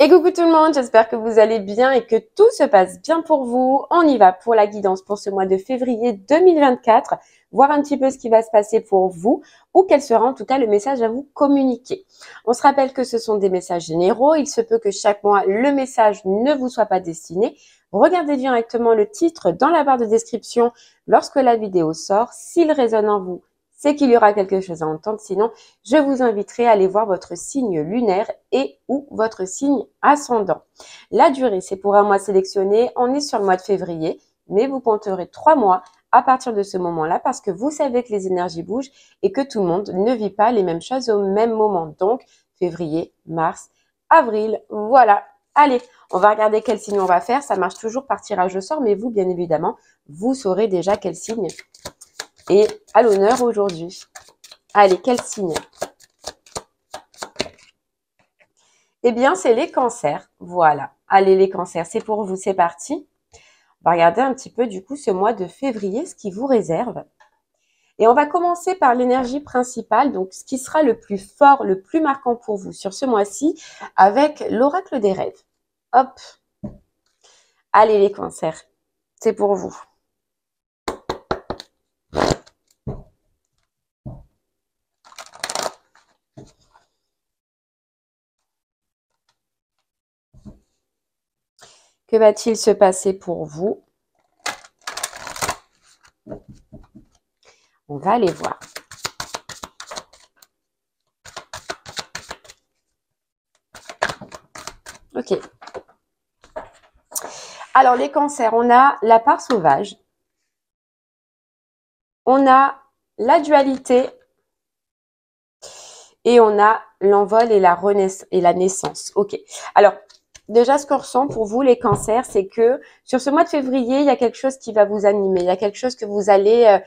Et coucou tout le monde, j'espère que vous allez bien et que tout se passe bien pour vous. On y va pour la guidance pour ce mois de février 2024, voir un petit peu ce qui va se passer pour vous ou quel sera en tout cas le message à vous communiquer. On se rappelle que ce sont des messages généraux, il se peut que chaque mois le message ne vous soit pas destiné. Regardez directement le titre dans la barre de description lorsque la vidéo sort. S'il résonne en vous, c'est qu'il y aura quelque chose à entendre. Sinon, je vous inviterai à aller voir votre signe lunaire et ou votre signe ascendant. La durée, c'est pour un mois sélectionné. On est sur le mois de février, mais vous compterez 3 mois à partir de ce moment-là parce que vous savez que les énergies bougent et que tout le monde ne vit pas les mêmes choses au même moment. Donc, février, mars, avril, voilà. Allez, on va regarder quel signe on va faire. Ça marche toujours par tirage au sort, mais vous, bien évidemment, vous saurez déjà quel signe et à l'honneur aujourd'hui. Allez, quel signe? Eh bien, c'est les cancers. Voilà. Allez, les cancers, c'est pour vous, c'est parti. On va regarder un petit peu, du coup, ce mois de février, ce qui vous réserve. Et on va commencer par l'énergie principale, donc ce qui sera le plus fort, le plus marquant pour vous sur ce mois-ci, avec l'oracle des rêves. Hop. Allez, les cancers, c'est pour vous. Que va-t-il se passer pour vous? On va aller voir. Ok. Alors, les cancers, on a la part sauvage. On a la dualité. Et on a l'envol et la naissance. Ok. Alors, déjà, ce qu'on ressent pour vous, les cancers, c'est que sur ce mois de février, il y a quelque chose qui va vous animer. Il y a quelque chose que vous allez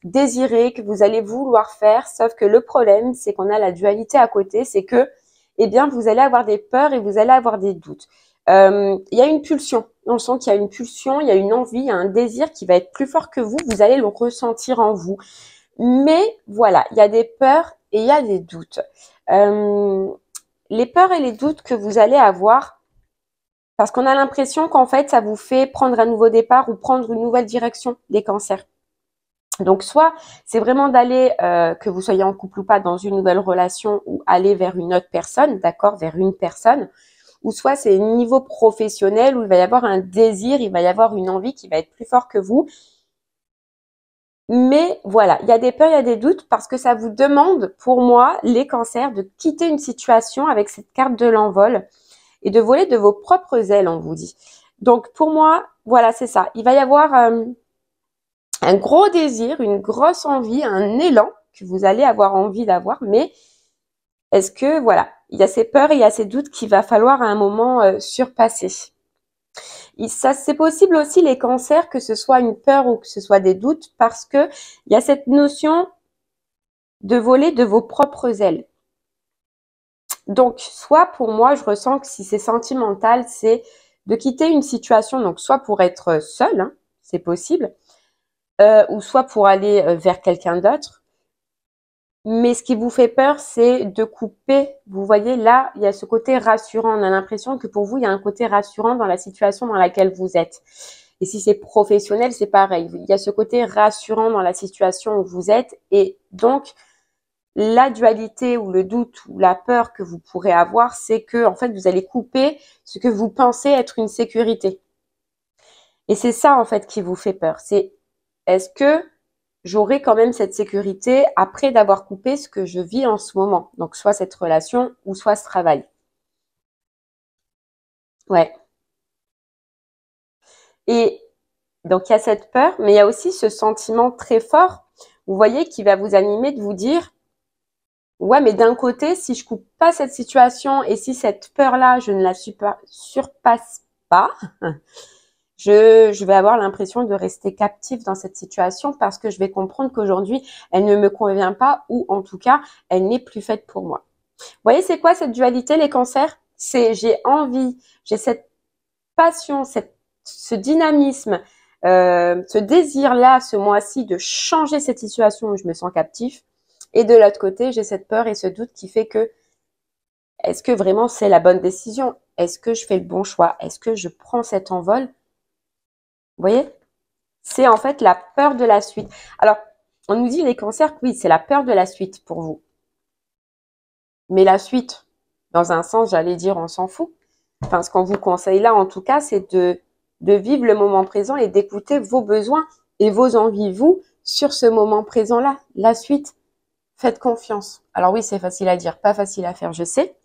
désirer, que vous allez vouloir faire. Sauf que le problème, c'est qu'on a la dualité à côté. C'est que, eh bien, vous allez avoir des peurs et vous allez avoir des doutes. Il y a une pulsion. On sent qu'il y a une pulsion, il y a une envie, il y a un désir qui va être plus fort que vous. Vous allez le ressentir en vous. Mais voilà, il y a des peurs et il y a des doutes. Les peurs et les doutes que vous allez avoir, parce qu'on a l'impression qu'en fait, ça vous fait prendre un nouveau départ ou prendre une nouvelle direction, les cancers. Donc, soit c'est vraiment d'aller, que vous soyez en couple ou pas, dans une nouvelle relation ou aller vers une autre personne, d'accord, vers une personne, ou soit c'est un niveau professionnel où il va y avoir un désir, il va y avoir une envie qui va être plus fort que vous. Mais voilà, il y a des peurs, il y a des doutes parce que ça vous demande, pour moi, les cancers, de quitter une situation avec cette carte de l'envol et de voler de vos propres ailes, on vous dit. Donc, pour moi, voilà, c'est ça. Il va y avoir un gros désir, une grosse envie, un élan que vous allez avoir envie d'avoir. Mais est-ce que, voilà, il y a ces peurs et il y a ces doutes qu'il va falloir à un moment surpasser. Ça, c'est possible aussi les cancers, que ce soit une peur ou que ce soit des doutes, parce que il y a cette notion de voler de vos propres ailes. Donc, soit pour moi, je ressens que si c'est sentimental, c'est de quitter une situation, donc soit pour être seul, hein, c'est possible, ou soit pour aller vers quelqu'un d'autre. Mais ce qui vous fait peur, c'est de couper. Vous voyez, là, il y a ce côté rassurant. On a l'impression que pour vous, il y a un côté rassurant dans la situation dans laquelle vous êtes. Et si c'est professionnel, c'est pareil. Il y a ce côté rassurant dans la situation où vous êtes. Et donc, la dualité ou le doute ou la peur que vous pourrez avoir, c'est que, en fait, vous allez couper ce que vous pensez être une sécurité. Et c'est ça, en fait, qui vous fait peur. C'est, est-ce que j'aurai quand même cette sécurité après d'avoir coupé ce que je vis en ce moment. Donc, soit cette relation ou soit ce travail. Ouais. Et donc, il y a cette peur, mais il y a aussi ce sentiment très fort, vous voyez, qui va vous animer de vous dire, ouais, mais d'un côté, si je coupe pas cette situation et si cette peur-là, je ne la surpasse pas, je vais avoir l'impression de rester captive dans cette situation parce que je vais comprendre qu'aujourd'hui, elle ne me convient pas ou en tout cas, elle n'est plus faite pour moi. Vous voyez, c'est quoi cette dualité, les cancers? C'est j'ai envie, j'ai cette passion, ce dynamisme, ce désir-là, ce mois-ci, de changer cette situation où je me sens captif. Et de l'autre côté, j'ai cette peur et ce doute qui fait que, est-ce que vraiment c'est la bonne décision? Est-ce que je fais le bon choix? Est-ce que je prends cet envol? Vous voyez? C'est en fait la peur de la suite. Alors, on nous dit les cancers, oui, c'est la peur de la suite pour vous. Mais la suite, dans un sens, j'allais dire, on s'en fout. Enfin, ce qu'on vous conseille là, en tout cas, c'est de vivre le moment présent et d'écouter vos besoins et vos envies, vous, sur ce moment présent-là. La suite, faites confiance. Alors oui, c'est facile à dire, pas facile à faire, je sais.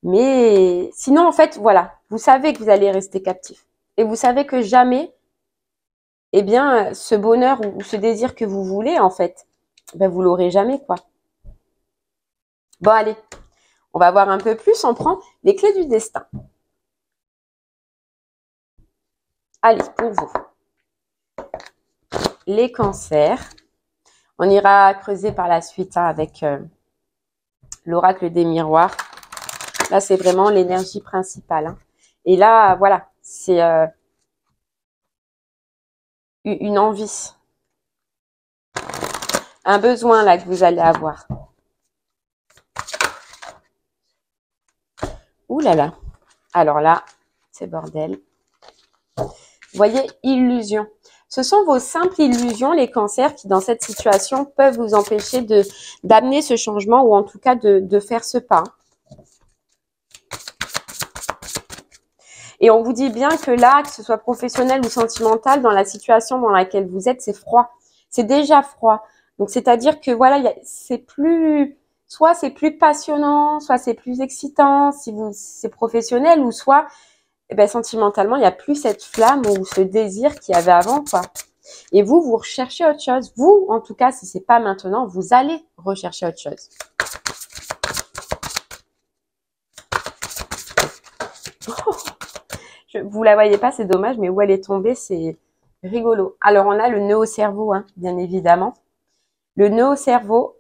Mais sinon, en fait, voilà, vous savez que vous allez rester captif. Et vous savez que jamais, eh bien, ce bonheur ou ce désir que vous voulez, en fait, ben, vous l'aurez jamais, quoi. Bon, allez, on va voir un peu plus. On prend les clés du destin. Allez, pour vous. Les cancers. On ira creuser par la suite hein, avec l'oracle des miroirs. Là, c'est vraiment l'énergie principale. Hein. Et là, voilà, c'est une envie. Un besoin là que vous allez avoir. Ouh là là. Alors là, c'est bordel. Vous voyez, illusion. Ce sont vos simples illusions, les cancers, qui dans cette situation peuvent vous empêcher d'amener ce changement ou en tout cas de faire ce pas. Et on vous dit bien que là, que ce soit professionnel ou sentimental, dans la situation dans laquelle vous êtes, c'est froid. C'est déjà froid. Donc, c'est-à-dire que voilà, c'est plus, soit c'est plus passionnant, soit c'est plus excitant si c'est professionnel, ou soit, eh ben, sentimentalement, il n'y a plus cette flamme ou ce désir qu'il y avait avant, quoi. Et vous recherchez autre chose. Vous, en tout cas, si c'est pas maintenant, vous allez rechercher autre chose. Vous la voyez pas, c'est dommage, mais où elle est tombée, c'est rigolo. Alors, on a le nœud au cerveau, hein, bien évidemment. Le nœud au cerveau,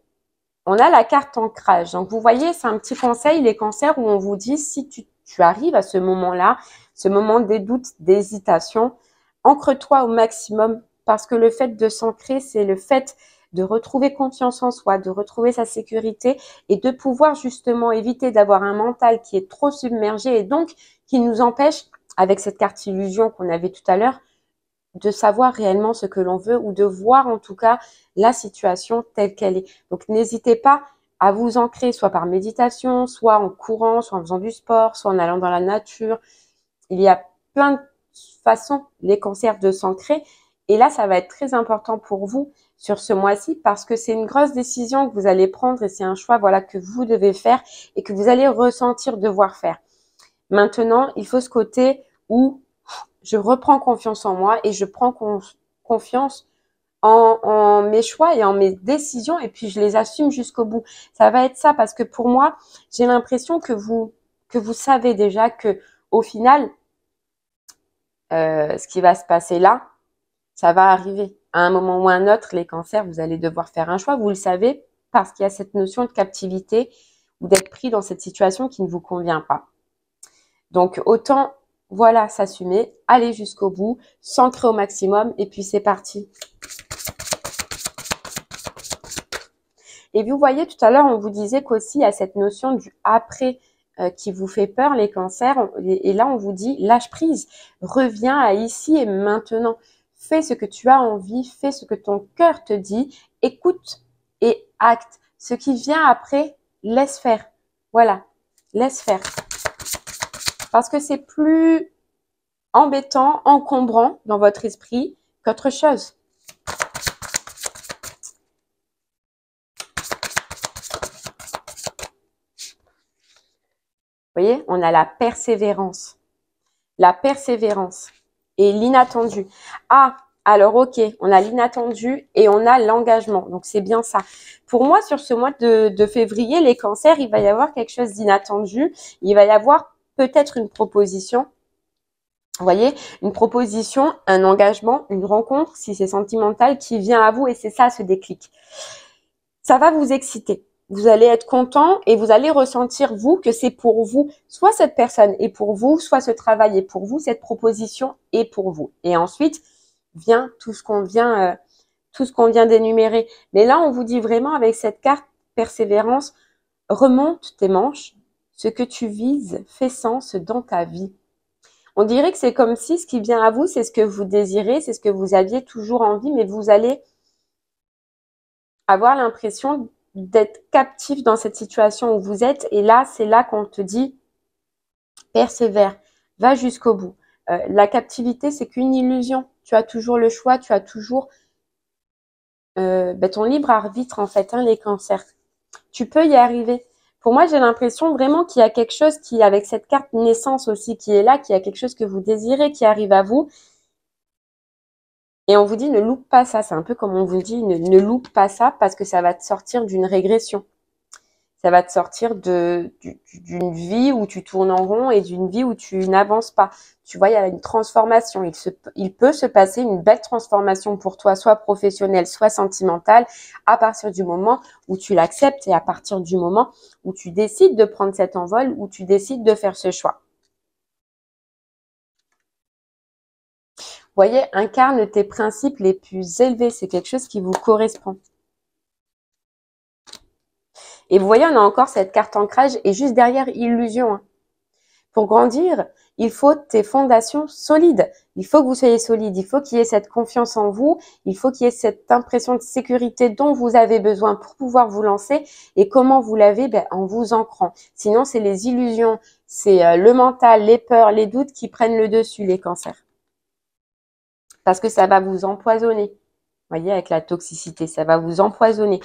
on a la carte ancrage. Donc, vous voyez, c'est un petit conseil, les cancers, où on vous dit, si tu arrives à ce moment-là, ce moment des doutes, d'hésitation, ancre-toi au maximum, parce que le fait de s'ancrer, c'est le fait de retrouver confiance en soi, de retrouver sa sécurité et de pouvoir justement éviter d'avoir un mental qui est trop submergé et donc qui nous empêche, avec cette carte illusion qu'on avait tout à l'heure, de savoir réellement ce que l'on veut ou de voir en tout cas la situation telle qu'elle est. Donc n'hésitez pas à vous ancrer soit par méditation, soit en courant, soit en faisant du sport, soit en allant dans la nature. Il y a plein de façons, les cancers, de s'ancrer. Et là, ça va être très important pour vous sur ce mois-ci parce que c'est une grosse décision que vous allez prendre et c'est un choix voilà, que vous devez faire et que vous allez ressentir devoir faire. Maintenant, il faut ce côté où je reprends confiance en moi et je prends confiance en mes choix et en mes décisions et puis je les assume jusqu'au bout. Ça va être ça parce que pour moi, j'ai l'impression que vous savez déjà que au final, ce qui va se passer là, ça va arriver. À un moment ou à un autre, les cancers, vous allez devoir faire un choix. Vous le savez parce qu'il y a cette notion de captivité ou d'être pris dans cette situation qui ne vous convient pas. Donc, autant, voilà, s'assumer, aller jusqu'au bout, s'ancrer au maximum, et puis c'est parti. Et vous voyez, tout à l'heure, on vous disait qu'aussi, il y a cette notion du après qui vous fait peur, les cancers. Et là, on vous dit, lâche prise, reviens à ici et maintenant. Fais ce que tu as envie, fais ce que ton cœur te dit, écoute et acte. Ce qui vient après, laisse faire. Voilà, laisse faire. Parce que c'est plus embêtant, encombrant dans votre esprit qu'autre chose. Vous voyez, on a la persévérance. La persévérance et l'inattendu. Ah, alors ok, on a l'inattendu et on a l'engagement. Donc c'est bien ça. Pour moi, sur ce mois de février, les cancers, il va y avoir quelque chose d'inattendu. Il va y avoir peut-être une proposition. Vous voyez, une proposition, un engagement, une rencontre, si c'est sentimental, qui vient à vous et c'est ça ce déclic. Ça va vous exciter. vous allez être content et vous allez ressentir, vous, que c'est pour vous. Soit cette personne est pour vous, soit ce travail est pour vous, cette proposition est pour vous. Et ensuite, vient tout ce qu'on vient d'énumérer. Mais là, on vous dit vraiment avec cette carte persévérance, remonte tes manches. Ce que tu vises fait sens dans ta vie. On dirait que c'est comme si ce qui vient à vous, c'est ce que vous désirez, c'est ce que vous aviez toujours envie, mais vous allez avoir l'impression d'être captif dans cette situation où vous êtes. Et là, c'est là qu'on te dit, persévère, va jusqu'au bout. La captivité, c'est qu'une illusion. Tu as toujours le choix, tu as toujours ton libre arbitre, en fait, les cancers. Tu peux y arriver. Pour moi, j'ai l'impression vraiment qu'il y a quelque chose qui, avec cette carte naissance aussi, qui est là, qu'il y a quelque chose que vous désirez, qui arrive à vous. Et on vous dit, ne loupe pas ça. C'est un peu comme on vous dit, ne loupe pas ça parce que ça va te sortir d'une régression. Ça va te sortir d'une vie où tu tournes en rond et d'une vie où tu n'avances pas. Tu vois, il y a une transformation. Il peut se passer une belle transformation pour toi, soit professionnelle, soit sentimentale, à partir du moment où tu l'acceptes et à partir du moment où tu décides de prendre cet envol, où tu décides de faire ce choix. Vous voyez, incarne tes principes les plus élevés. C'est quelque chose qui vous correspond. Et vous voyez, on a encore cette carte ancrage et juste derrière, illusion. Pour grandir, il faut tes fondations solides. Il faut que vous soyez solide. Il faut qu'il y ait cette confiance en vous. Il faut qu'il y ait cette impression de sécurité dont vous avez besoin pour pouvoir vous lancer. Et comment vous l'avez? En vous ancrant. Sinon, c'est les illusions, c'est le mental, les peurs, les doutes qui prennent le dessus, les cancers. Parce que ça va vous empoisonner. Vous voyez, avec la toxicité, ça va vous empoisonner.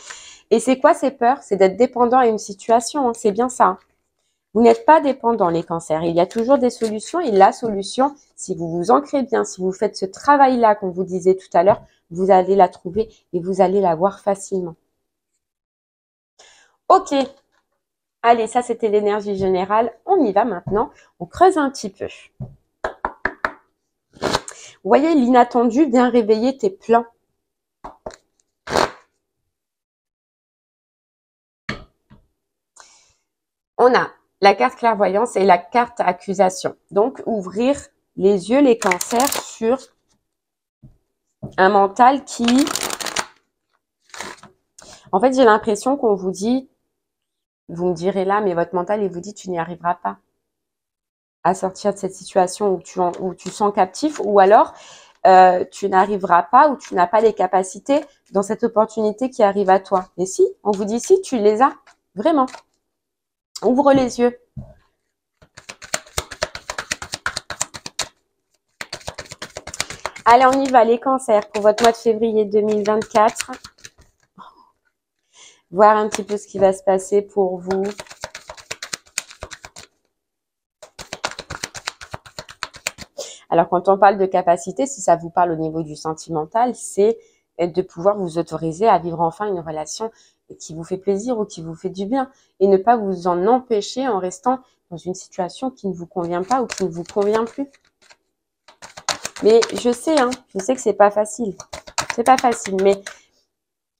Et c'est quoi ces peurs? C'est d'être dépendant à une situation. C'est bien ça. Vous n'êtes pas dépendant, les cancers. Il y a toujours des solutions et la solution, si vous vous ancrez bien, si vous faites ce travail-là qu'on vous disait tout à l'heure, vous allez la trouver et vous allez la voir facilement. Ok. Allez, ça c'était l'énergie générale. On y va maintenant. On creuse un petit peu. Vous voyez, l'inattendu vient réveiller tes plans. On a la carte clairvoyance et la carte accusation. Donc, ouvrir les yeux, les cancers, sur un mental qui... En fait, j'ai l'impression qu'on vous dit, vous me direz là, mais votre mental, il vous dit, tu n'y arriveras pas à sortir de cette situation où tu sens captif, ou alors tu n'arriveras pas, ou tu n'as pas les capacités dans cette opportunité qui arrive à toi. Et si, on vous dit si, tu les as, vraiment. Ouvre les yeux. Allez, on y va, les cancers, pour votre mois de février 2024. Voir un petit peu ce qui va se passer pour vous. Alors, quand on parle de capacité, si ça vous parle au niveau du sentimental, c'est de pouvoir vous autoriser à vivre enfin une relation qui vous fait plaisir ou qui vous fait du bien et ne pas vous en empêcher en restant dans une situation qui ne vous convient pas ou qui ne vous convient plus. Mais je sais que c'est pas facile. C'est pas facile, mais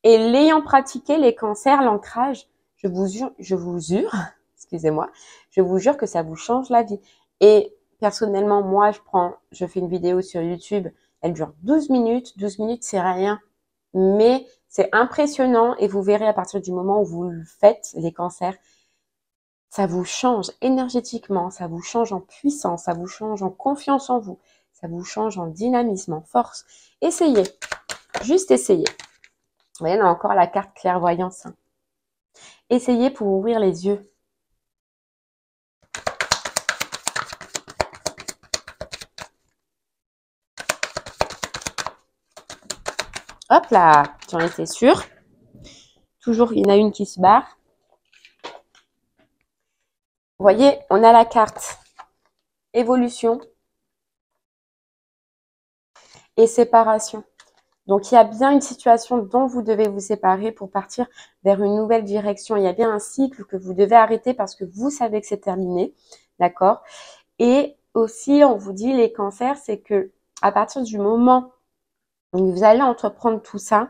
et l'ayant pratiqué les cancers, l'ancrage, je vous jure, excusez-moi, je vous jure que ça vous change la vie. Et personnellement, moi, je fais une vidéo sur YouTube, elle dure 12 minutes. 12 minutes, c'est rien. Mais c'est impressionnant et vous verrez à partir du moment où vous le faites, les cancers, ça vous change énergétiquement, ça vous change en puissance, ça vous change en confiance en vous, ça vous change en dynamisme, en force. Essayez, juste essayez. Vous voyez, on a encore la carte clairvoyance. Essayez pour ouvrir les yeux. Hop là, j'en étais sûre. Toujours, il y en a une qui se barre. Vous voyez, on a la carte évolution et séparation. Donc, il y a bien une situation dont vous devez vous séparer pour partir vers une nouvelle direction. Il y a bien un cycle que vous devez arrêter parce que vous savez que c'est terminé. D'accord? Et aussi, on vous dit, les cancers, c'est que à partir du moment où vous allez entreprendre tout ça,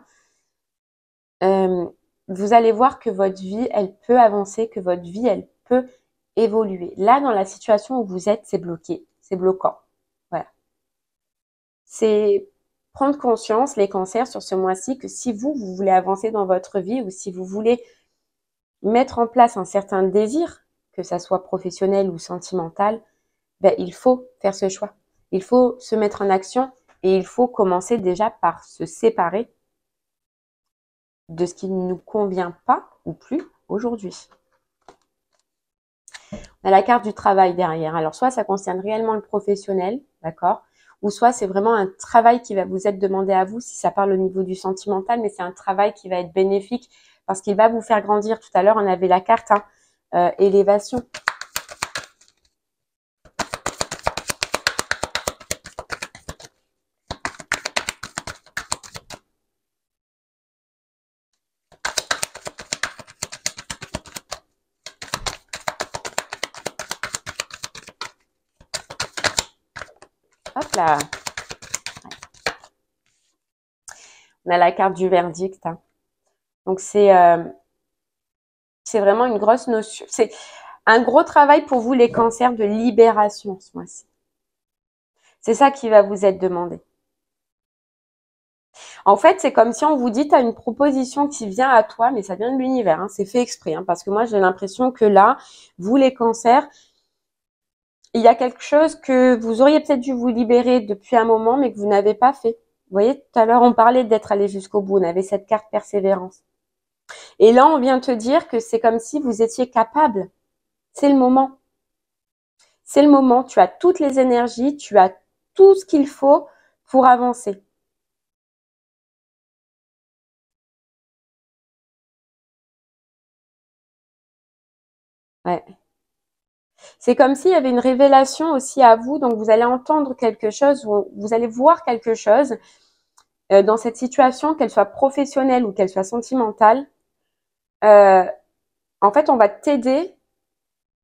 vous allez voir que votre vie, elle peut avancer, que votre vie, elle peut évoluer. Là, dans la situation où vous êtes, c'est bloqué, c'est bloquant. Voilà. C'est prendre conscience, les cancers, sur ce mois-ci, que si vous voulez avancer dans votre vie ou si vous voulez mettre en place un certain désir, que ça soit professionnel ou sentimental, ben, il faut faire ce choix. Il faut se mettre en action et il faut commencer déjà par se séparer de ce qui ne nous convient pas ou plus aujourd'hui. On a la carte du travail derrière. Alors, soit ça concerne réellement le professionnel, d'accord, ou soit c'est vraiment un travail qui va vous être demandé à vous, si ça parle au niveau du sentimental, mais c'est un travail qui va être bénéfique parce qu'il va vous faire grandir. Tout à l'heure, on avait la carte élévation. Hop là. On a la carte du verdict. Donc, c'est vraiment une grosse notion. C'est un gros travail pour vous, les cancers, de libération ce mois-ci. C'est ça qui va vous être demandé. En fait, c'est comme si on vous dit, tu as une proposition qui vient à toi, mais ça vient de l'univers. C'est fait exprès. Parce que moi, j'ai l'impression que là, vous, les cancers, il y a quelque chose que vous auriez peut-être dû vous libérer depuis un moment, mais que vous n'avez pas fait. Vous voyez, tout à l'heure, on parlait d'être allé jusqu'au bout. On avait cette carte persévérance. Et là, on vient te dire que c'est comme si vous étiez capable. C'est le moment. C'est le moment. Tu as toutes les énergies, tu as tout ce qu'il faut pour avancer. Ouais. C'est comme s'il y avait une révélation aussi à vous, donc vous allez entendre quelque chose, vous allez voir quelque chose dans cette situation, qu'elle soit professionnelle ou qu'elle soit sentimentale. En fait, on va t'aider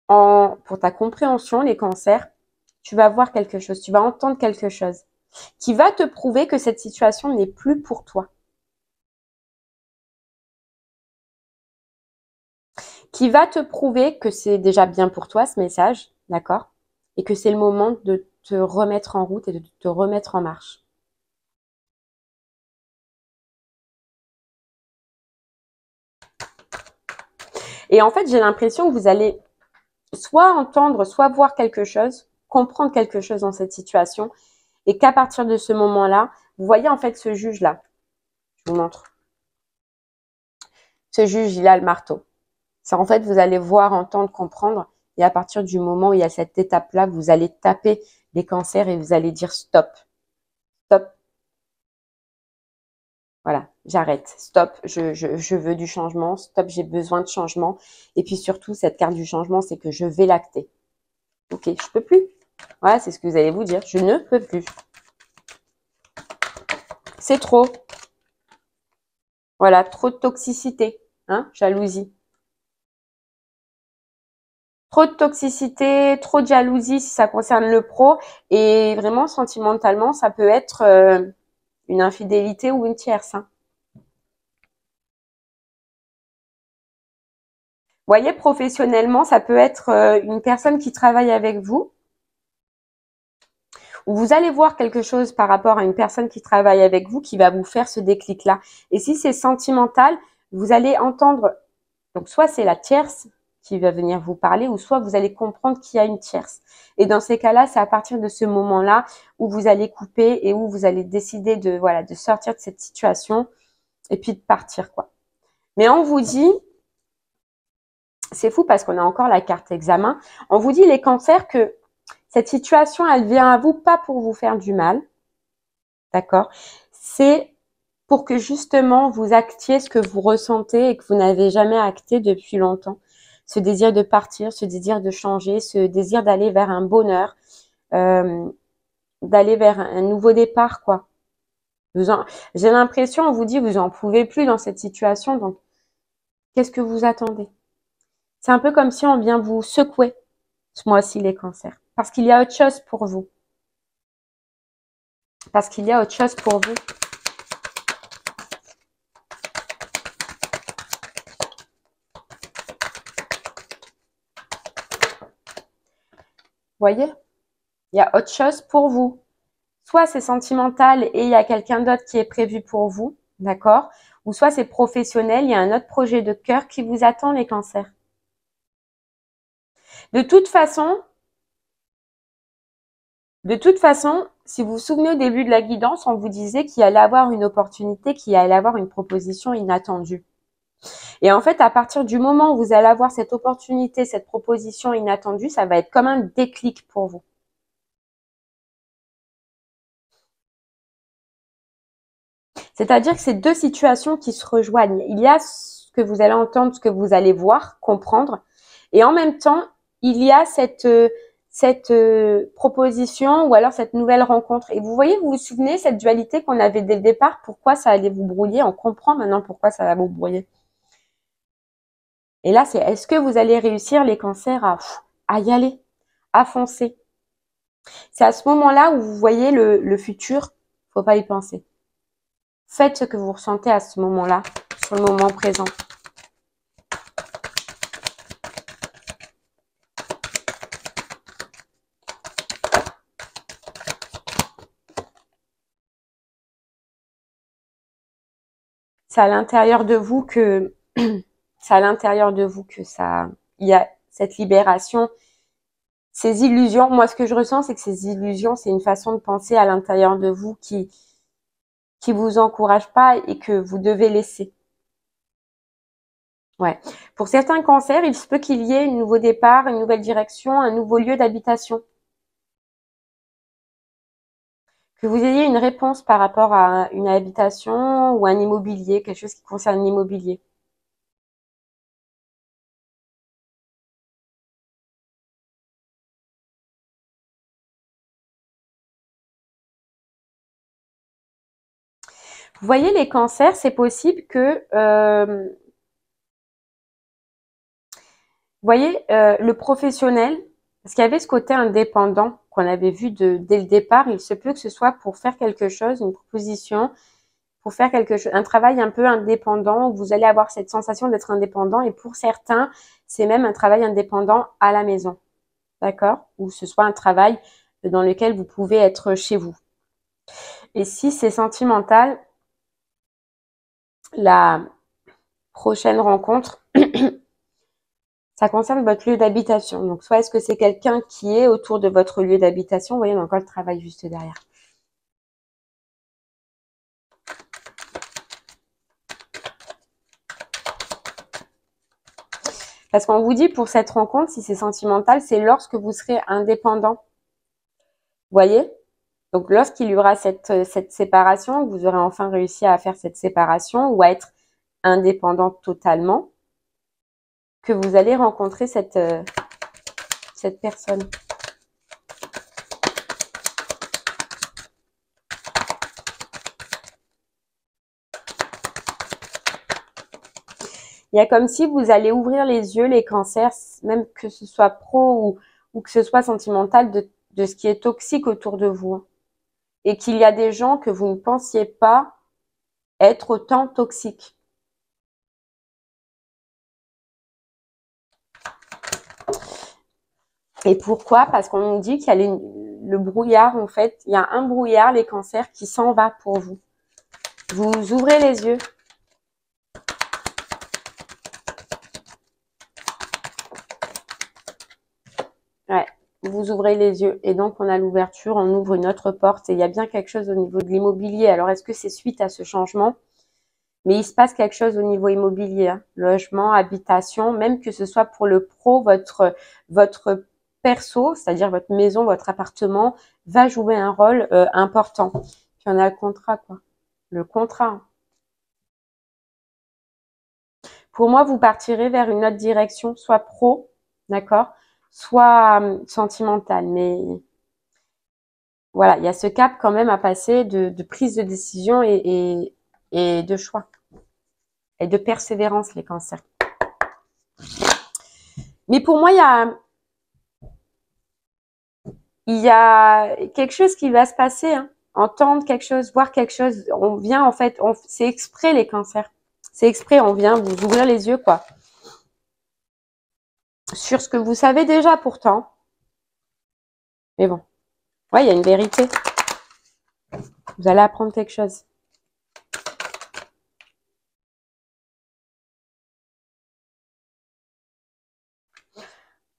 pour ta compréhension, les cancers. Tu vas voir quelque chose, tu vas entendre quelque chose qui va te prouver que cette situation n'est plus pour toi. Qui va te prouver que c'est déjà bien pour toi, ce message, d'accord? Et que c'est le moment de te remettre en route et de te remettre en marche. Et en fait, j'ai l'impression que vous allez soit entendre, soit voir quelque chose, comprendre quelque chose dans cette situation, et qu'à partir de ce moment-là, vous voyez en fait ce juge-là. Je vous montre. Ce juge, il a le marteau. C'est en fait, vous allez voir, entendre, comprendre, et à partir du moment où il y a cette étape-là, vous allez taper les cancers et vous allez dire stop. Stop. Voilà, j'arrête. Stop, je veux du changement. Stop, j'ai besoin de changement. Et puis surtout, cette carte du changement, c'est que je vais l'acter. Ok, je peux plus. Voilà, c'est ce que vous allez vous dire. Je ne peux plus. C'est trop. Voilà, trop de toxicité. Jalousie. Trop de toxicité, trop de jalousie si ça concerne le pro. Et vraiment, sentimentalement, ça peut être une infidélité ou une tierce. Vous voyez, professionnellement, ça peut être une personne qui travaille avec vous, ou vous allez voir quelque chose par rapport à une personne qui travaille avec vous qui va vous faire ce déclic-là. Et si c'est sentimental, vous allez entendre, donc soit c'est la tierce qui va venir vous parler, ou soit vous allez comprendre qu'il y a une tierce. Et dans ces cas-là, c'est à partir de ce moment-là où vous allez couper et où vous allez décider de sortir de cette situation et puis de partir, quoi. Mais on vous dit, c'est fou parce qu'on a encore la carte examen, on vous dit les cancers que cette situation, elle vient à vous pas pour vous faire du mal, d'accord? C'est pour que justement vous actiez ce que vous ressentez et que vous n'avez jamais acté depuis longtemps. Ce désir de partir, ce désir de changer, ce désir d'aller vers un bonheur, d'aller vers un nouveau départ, quoi. J'ai l'impression, on vous dit, vous en pouvez plus dans cette situation, donc qu'est-ce que vous attendez? C'est un peu comme si on vient vous secouer ce mois-ci, les cancers. Parce qu'il y a autre chose pour vous. Parce qu'il y a autre chose pour vous. voyez? Il y a autre chose pour vous. Soit c'est sentimental et il y a quelqu'un d'autre qui est prévu pour vous, d'accord? Ou soit c'est professionnel, il y a un autre projet de cœur qui vous attend, les cancers. De toute façon, si vous vous souvenez au début de la guidance, on vous disait qu'il allait avoir une opportunité, qu'il allait avoir une proposition inattendue. Et en fait, à partir du moment où vous allez avoir cette opportunité, cette proposition inattendue, ça va être comme un déclic pour vous. C'est-à-dire que c'est deux situations qui se rejoignent. Il y a ce que vous allez entendre, ce que vous allez voir, comprendre. Et en même temps, il y a cette proposition ou alors cette nouvelle rencontre. Et vous voyez, vous vous souvenez, cette dualité qu'on avait dès le départ, pourquoi ça allait vous brouiller? On comprend maintenant pourquoi ça va vous brouiller. Et là, c'est est-ce que vous allez réussir, les cancers, à y aller, à foncer? C'est à ce moment-là où vous voyez le futur, faut pas y penser. Faites ce que vous ressentez à ce moment-là, sur le moment présent. C'est à l'intérieur de vous que il y a cette libération, ces illusions. Moi, ce que je ressens, c'est que ces illusions, c'est une façon de penser à l'intérieur de vous qui vous encourage pas et que vous devez laisser. Ouais. Pour certains cancers, il se peut qu'il y ait un nouveau départ, une nouvelle direction, un nouveau lieu d'habitation. Que vous ayez une réponse par rapport à une habitation ou un immobilier, quelque chose qui concerne l'immobilier. Vous voyez, les cancers, c'est possible que, vous voyez, le professionnel, parce qu'il y avait ce côté indépendant qu'on avait vu dès le départ, il se peut que ce soit pour faire quelque chose, une proposition, pour faire quelque chose, un travail un peu indépendant, où vous allez avoir cette sensation d'être indépendant, et pour certains, c'est même un travail indépendant à la maison, d'accord? Ou ce soit un travail dans lequel vous pouvez être chez vous. Et si c'est sentimental, la prochaine rencontre, ça concerne votre lieu d'habitation. Donc, soit est-ce que c'est quelqu'un qui est autour de votre lieu d'habitation. Vous voyez, on a encore le travail juste derrière. Parce qu'on vous dit, pour cette rencontre, si c'est sentimental, c'est lorsque vous serez indépendant. Vous voyez? Donc, lorsqu'il y aura cette séparation, vous aurez enfin réussi à faire cette séparation ou à être indépendant totalement, que vous allez rencontrer cette personne. Il y a comme si vous allez ouvrir les yeux, les cancers, même que ce soit pro ou que ce soit sentimental, de ce qui est toxique autour de vous. Et qu'il y a des gens que vous ne pensiez pas être autant toxiques. Et pourquoi? Parce qu'on nous dit qu'il y a le brouillard, en fait. Il y a un brouillard, les cancers, qui s'en va pour vous. Vous ouvrez les yeux. Ouais, vous ouvrez les yeux. Et donc, on a l'ouverture, on ouvre une autre porte. Et il y a bien quelque chose au niveau de l'immobilier. Alors, est-ce que c'est suite à ce changement? Mais il se passe quelque chose au niveau immobilier, hein. Logement, habitation, même que ce soit pour le pro, votre perso, c'est-à-dire votre maison, votre appartement, va jouer un rôle important. Puis on a le contrat, quoi. Le contrat. Pour moi, vous partirez vers une autre direction, soit pro, d'accord, soit sentimentale. Mais voilà, il y a ce cap quand même à passer de prise de décision et de choix. Et de persévérance, les cancers. Mais pour moi, il y a quelque chose qui va se passer, hein. Entendre quelque chose, voir quelque chose. On vient, en fait, c'est exprès, les cancers. C'est exprès, on vient vous ouvrir les yeux, quoi. Sur ce que vous savez déjà, pourtant. Mais bon, ouais, il y a une vérité. Vous allez apprendre quelque chose.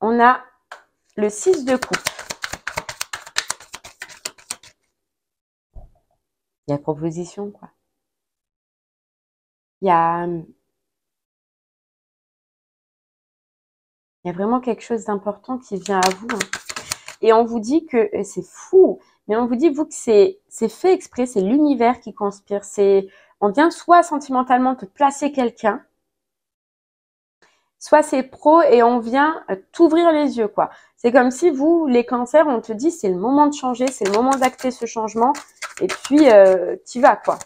On a le 6 de coupe. Il y a proposition, quoi. Il y a vraiment quelque chose d'important qui vient à vous. Hein. Et on vous dit que c'est fou, mais on vous dit, vous, que c'est fait exprès, c'est l'univers qui conspire. On vient soit sentimentalement te placer quelqu'un, soit c'est pro et on vient t'ouvrir les yeux, quoi. C'est comme si vous, les cancers, on te dit, c'est le moment de changer, c'est le moment d'acter ce changement, et puis t'y vas, quoi.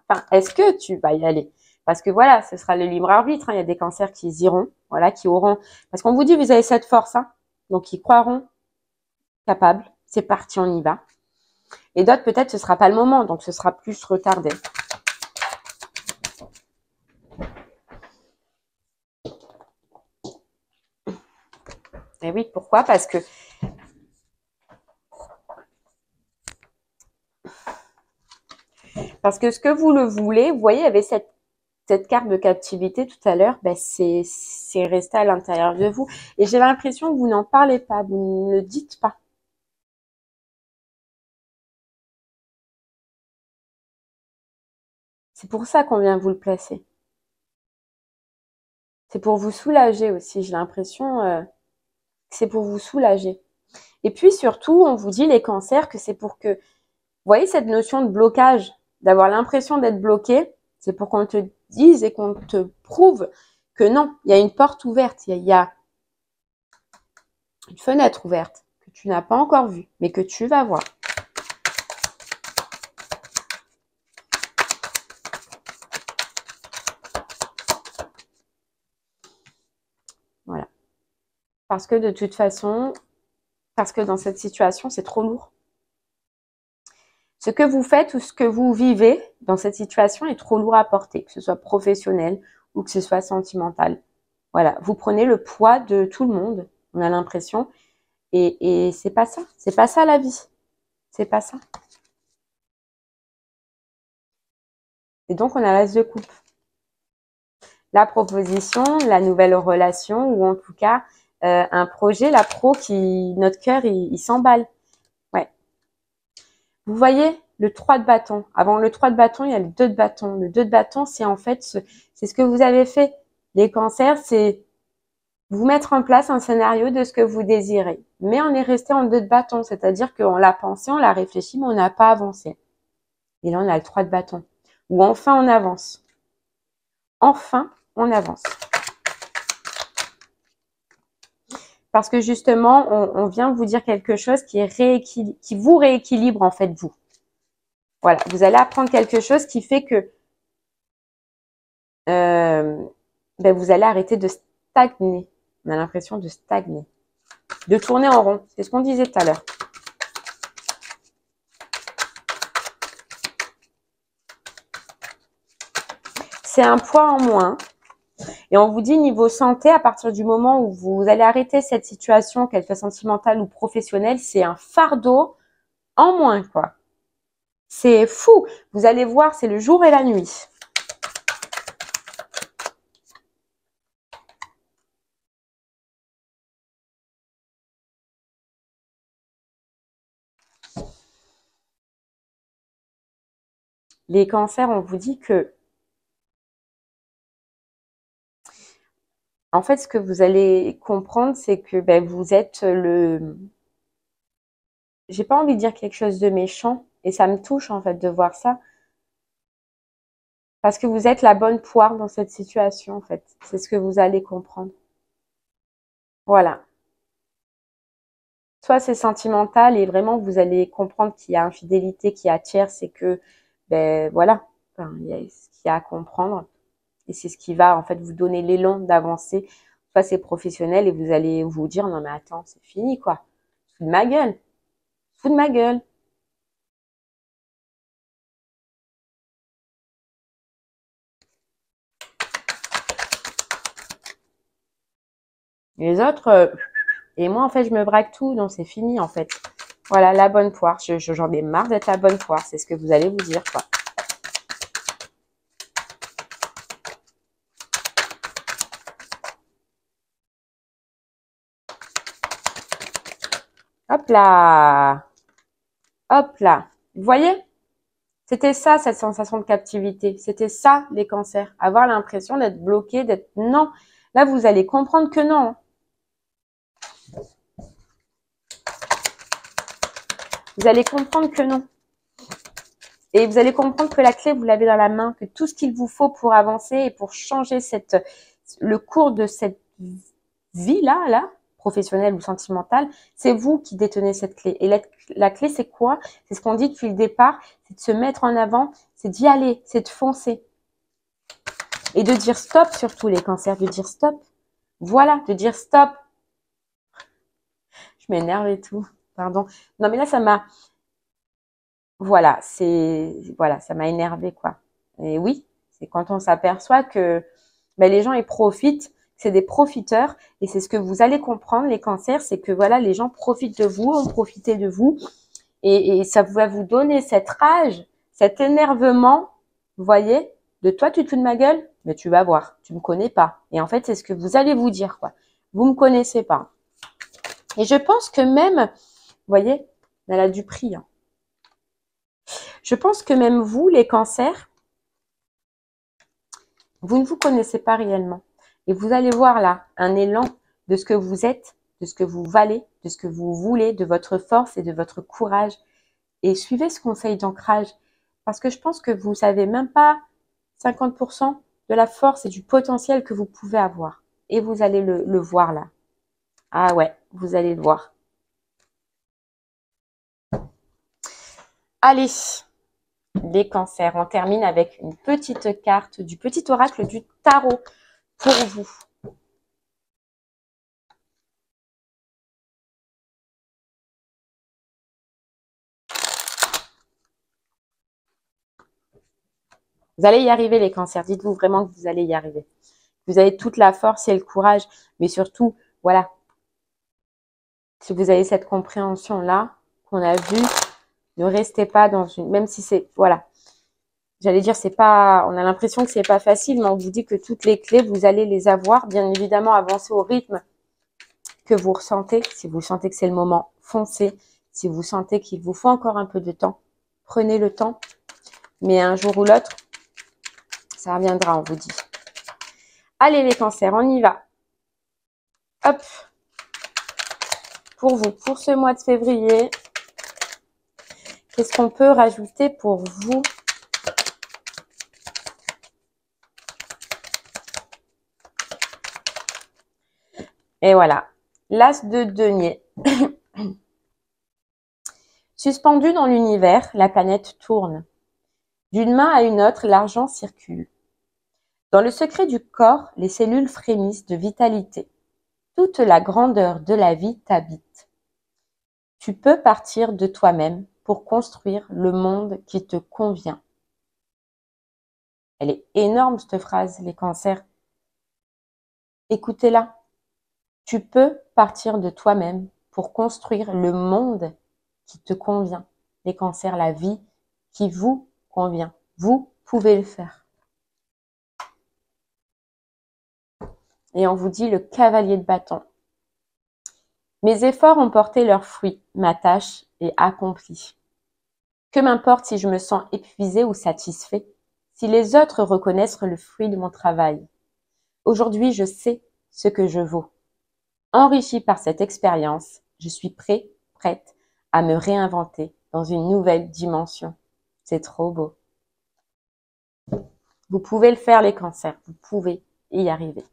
Enfin, est-ce que tu vas y aller? Parce que voilà, ce sera le libre arbitre. Hein. Il y a des cancers qui y iront, voilà, qui auront. Parce qu'on vous dit, vous avez cette force, hein. Donc ils croiront capables. C'est parti, on y va. Et d'autres, peut-être, ce sera pas le moment, donc ce sera plus retardé. Et oui, pourquoi? Parce que ce que vous le voulez, vous voyez, il y avait cette carte de captivité tout à l'heure, ben c'est resté à l'intérieur de vous. Et j'ai l'impression que vous n'en parlez pas, vous ne le dites pas. C'est pour ça qu'on vient vous le placer. C'est pour vous soulager aussi, j'ai l'impression que c'est pour vous soulager. Et puis surtout, on vous dit les cancers que c'est pour que, vous voyez cette notion de blocage, d'avoir l'impression d'être bloqué, c'est pour qu'on te dise et qu'on te prouve que non, il y a une porte ouverte, il y a une fenêtre ouverte que tu n'as pas encore vue, mais que tu vas voir. Voilà. Parce que de toute façon, parce que dans cette situation, c'est trop lourd. Ce que vous faites ou ce que vous vivez dans cette situation est trop lourd à porter, que ce soit professionnel ou que ce soit sentimental. Voilà, vous prenez le poids de tout le monde, on a l'impression, et c'est pas ça la vie, c'est pas ça. Et donc on a l'as de coupe. La proposition, la nouvelle relation, ou en tout cas un projet, la pro qui, notre cœur, il s'emballe. Ouais. Vous voyez le 3 de bâton. Avant le 3 de bâton, il y a le 2 de bâton. Le 2 de bâton, c'est en fait, c'est ce que vous avez fait. Les cancers, c'est vous mettre en place un scénario de ce que vous désirez. Mais on est resté en 2 de bâton, c'est-à-dire qu'on l'a pensé, on l'a réfléchi, mais on n'a pas avancé. Et là, on a le 3 de bâton. Ou enfin, on avance. Enfin, on avance. Parce que justement, on vient vous dire quelque chose qui vous rééquilibre en fait vous. Voilà, vous allez apprendre quelque chose qui fait que vous allez arrêter de stagner. On a l'impression de stagner, de tourner en rond. C'est ce qu'on disait tout à l'heure. C'est un poids en moins. Et on vous dit niveau santé, à partir du moment où vous allez arrêter cette situation, qu'elle soit sentimentale ou professionnelle, c'est un fardeau en moins, quoi. C'est fou. Vous allez voir, c'est le jour et la nuit. Les cancers, on vous dit que, en fait, ce que vous allez comprendre, c'est que vous êtes j'ai pas envie de dire quelque chose de méchant, et ça me touche en fait de voir ça, parce que vous êtes la bonne poire dans cette situation, en fait. C'est ce que vous allez comprendre. Voilà. Soit c'est sentimental et vraiment vous allez comprendre qu'il y a infidélité qui attire, c'est que, voilà, enfin, il y a ce qu'il y a à comprendre. Et c'est ce qui va en fait vous donner l'élan d'avancer. Soit c'est professionnel et vous allez vous dire non mais attends, c'est fini quoi. Fous de ma gueule. Fous de ma gueule. Et les autres, Et moi, en fait, je me braque tout, donc c'est fini, en fait. Voilà, la bonne poire. J'en ai marre d'être la bonne poire, c'est ce que vous allez vous dire, quoi. Hop là! Hop là! Vous voyez? C'était ça, cette sensation de captivité. C'était ça, les cancers. Avoir l'impression d'être bloqué, d'être... Non. Là, vous allez comprendre que non. Vous allez comprendre que non. Et vous allez comprendre que la clé, vous l'avez dans la main, que tout ce qu'il vous faut pour avancer et pour changer le cours de cette vie-là, professionnelle ou sentimentale, c'est vous qui détenez cette clé. Et la clé, c'est quoi? C'est ce qu'on dit depuis le départ, c'est de se mettre en avant, c'est d'y aller, c'est de foncer. Et de dire stop, surtout les cancers, de dire stop. Voilà, de dire stop. Je m'énerve et tout, pardon. Non, mais là, ça m'a... Voilà, ça m'a énervé, quoi. Et oui, c'est quand on s'aperçoit que les gens, ils profitent, c'est des profiteurs. Et c'est ce que vous allez comprendre, les cancers, c'est que voilà, les gens profitent de vous, ont profité de vous. Et ça va vous donner cette rage, cet énervement, vous voyez, de toi, tu te fous de ma gueule, mais tu vas voir, tu me connais pas. Et en fait, c'est ce que vous allez vous dire, quoi. Vous me connaissez pas. Et je pense que même, vous voyez, elle a du prix, hein. Je pense que même vous, les cancers, vous ne vous connaissez pas réellement. Et vous allez voir là un élan de ce que vous êtes, de ce que vous valez, de ce que vous voulez, de votre force et de votre courage. Et suivez ce conseil d'ancrage. Parce que je pense que vous savez même pas 50% de la force et du potentiel que vous pouvez avoir. Et vous allez le voir là. Ah ouais, vous allez le voir. Allez, les cancers. On termine avec une petite carte du petit oracle du tarot pour vous. Vous allez y arriver, les cancers. Dites-vous vraiment que vous allez y arriver. Vous avez toute la force et le courage. Mais surtout, voilà. Si vous avez cette compréhension-là qu'on a vue, ne restez pas dans une... Même si c'est... Voilà. J'allais dire, c'est pas... On a l'impression que c'est pas facile, mais on vous dit que toutes les clés, vous allez les avoir. Bien évidemment, avancez au rythme que vous ressentez. Si vous sentez que c'est le moment, foncez. Si vous sentez qu'il vous faut encore un peu de temps, prenez le temps. Mais un jour ou l'autre, ça reviendra, on vous dit. Allez les cancers, on y va. Hop. Pour vous, pour ce mois de février, qu'est-ce qu'on peut rajouter pour vous? Et voilà, l'as de denier. Suspendu dans l'univers, la planète tourne. D'une main à une autre, l'argent circule. Dans le secret du corps, les cellules frémissent de vitalité. Toute la grandeur de la vie t'habite. Tu peux partir de toi-même pour construire le monde qui te convient. Elle est énorme, cette phrase, les cancers. Écoutez-la. Tu peux partir de toi-même pour construire le monde qui te convient. Les cancers, la vie qui vous convient. Vous pouvez le faire. Et on vous dit le cavalier de bâton. Mes efforts ont porté leurs fruits, ma tâche est accomplie. Que m'importe si je me sens épuisé ou satisfait, si les autres reconnaissent le fruit de mon travail. Aujourd'hui, je sais ce que je vaux. Enrichi par cette expérience, je suis prête à me réinventer dans une nouvelle dimension. C'est trop beau. Vous pouvez le faire, les cancers. Vous pouvez y arriver.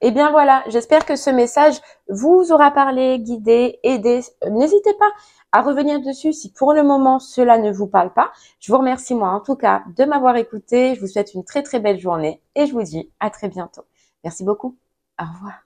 Et bien voilà, j'espère que ce message vous aura parlé, guidé, aidé. N'hésitez pas à revenir dessus si pour le moment cela ne vous parle pas. Je vous remercie moi en tout cas de m'avoir écouté. Je vous souhaite une très très belle journée et je vous dis à très bientôt. Merci beaucoup. Au revoir.